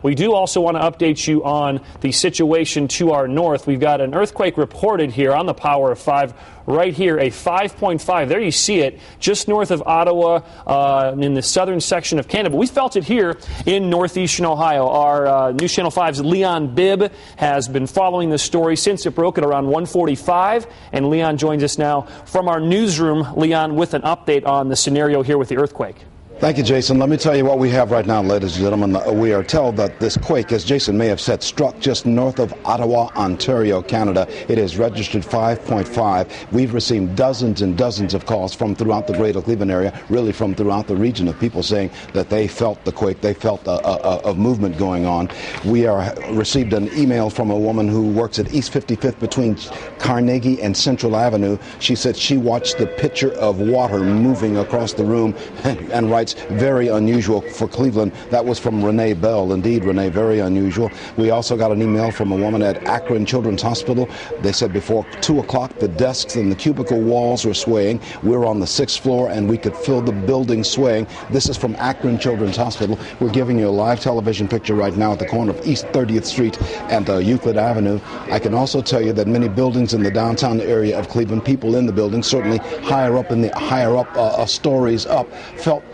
We do also want to update you on the situation to our north. We've got an earthquake reported here on the power of 5 right here, a 5.5. There you see it, just north of Ottawa in the southern section of Canada. But we felt it here in northeastern Ohio. Our News Channel 5's Leon Bibb has been following this story since it broke at around 1:45. And Leon joins us now from our newsroom. Leon, with an update on the scenario here with the earthquake. Thank you, Jason. Let me tell you what we have right now, ladies and gentlemen. We are told that this quake, as Jason may have said, struck just north of Ottawa, Ontario, Canada. It is registered 5.5. We've received dozens and dozens of calls from throughout the greater Cleveland area, really from throughout the region, of people saying that they felt the quake, they felt a movement going on. We received an email from a woman who works at East 55th between Carnegie and Central Avenue. She said she watched the pitcher of water moving across the room and writes, very unusual for Cleveland. That was from Renee Bell. Indeed, Renee, very unusual. We also got an email from a woman at Akron Children's Hospital. They said before 2 o'clock, the desks and the cubicle walls were swaying. We're on the 6th floor, and we could feel the building swaying. This is from Akron Children's Hospital. We're giving you a live television picture right now at the corner of East 30th Street and Euclid Avenue. I can also tell you that many buildings in the downtown area of Cleveland, people in the building, certainly higher up stories up, felt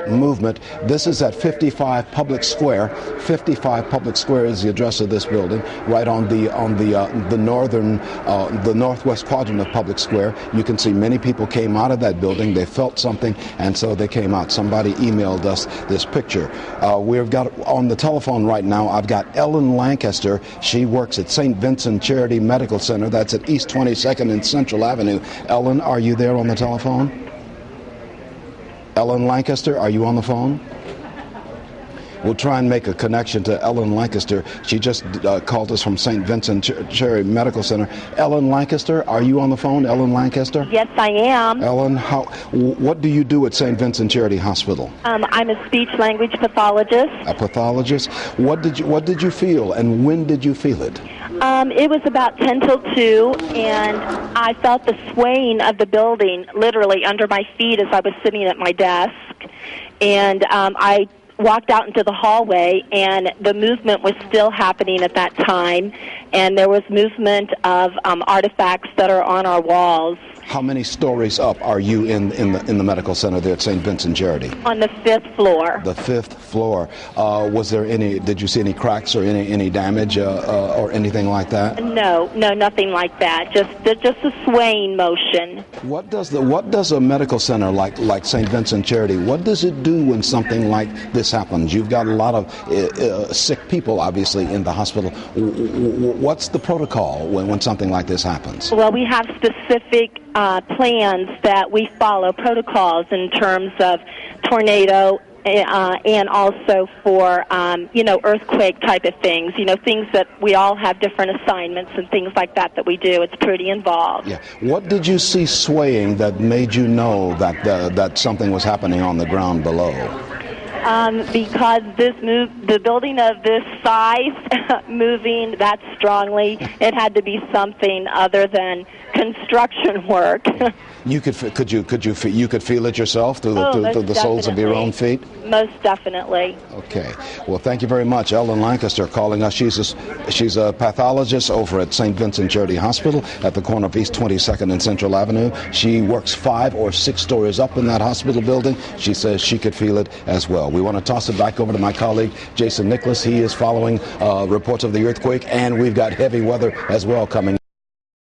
movement. This is at 55 Public Square. 55 Public Square is the address of this building, right on the northwest quadrant of Public Square. You can see many people came out of that building. They felt something, and so they came out. Somebody emailed us this picture. We've got on the telephone right now, I've got Ellen Lancaster. She works at St. Vincent Charity Medical Center. That's at East 22nd and Central Avenue. Ellen, are you there on the telephone? Ellen Lancaster, are you on the phone? We'll try and make a connection to Ellen Lancaster. She just called us from St. Vincent Charity Medical Center. Ellen Lancaster, are you on the phone? Ellen Lancaster? Yes, I am. Ellen, what do you do at St. Vincent Charity Hospital? I'm a speech-language pathologist. A pathologist? What did you feel, and when did you feel it? It was about 10 till 2, and I felt the swaying of the building literally under my feet as I was sitting at my desk. And I walked out into the hallway, and the movement was still happening at that time, and there was movement of artifacts that are on our walls. How many stories up are you in the medical center there at St. Vincent Charity? On the 5th floor. The 5th floor. Did you see any cracks or any damage or anything like that? No, nothing like that. Just a swaying motion. What does a medical center like St. Vincent Charity, what does it do when something like this happens? You've got a lot of sick people, obviously, in the hospital. What's the protocol when something like this happens? Well, we have specific plans that we follow, protocols in terms of tornado and also for, earthquake type of things, things that we all have different assignments and things like that we do. It's pretty involved. Yeah. What did you see swaying that made you know that something was happening on the ground below? Because the building of this size moving that strongly, it had to be something other than construction work. You could feel it yourself through the soles of your own feet? Most definitely. Okay. Well, thank you very much. Ellen Lancaster calling us. She's a pathologist over at St. Vincent Charity Hospital at the corner of East 22nd and Central Avenue. She works 5 or 6 stories up in that hospital building. She says she could feel it as well. We want to toss it back over to my colleague, Jason Nicholas. He is following reports of the earthquake, and we've got heavy weather as well coming.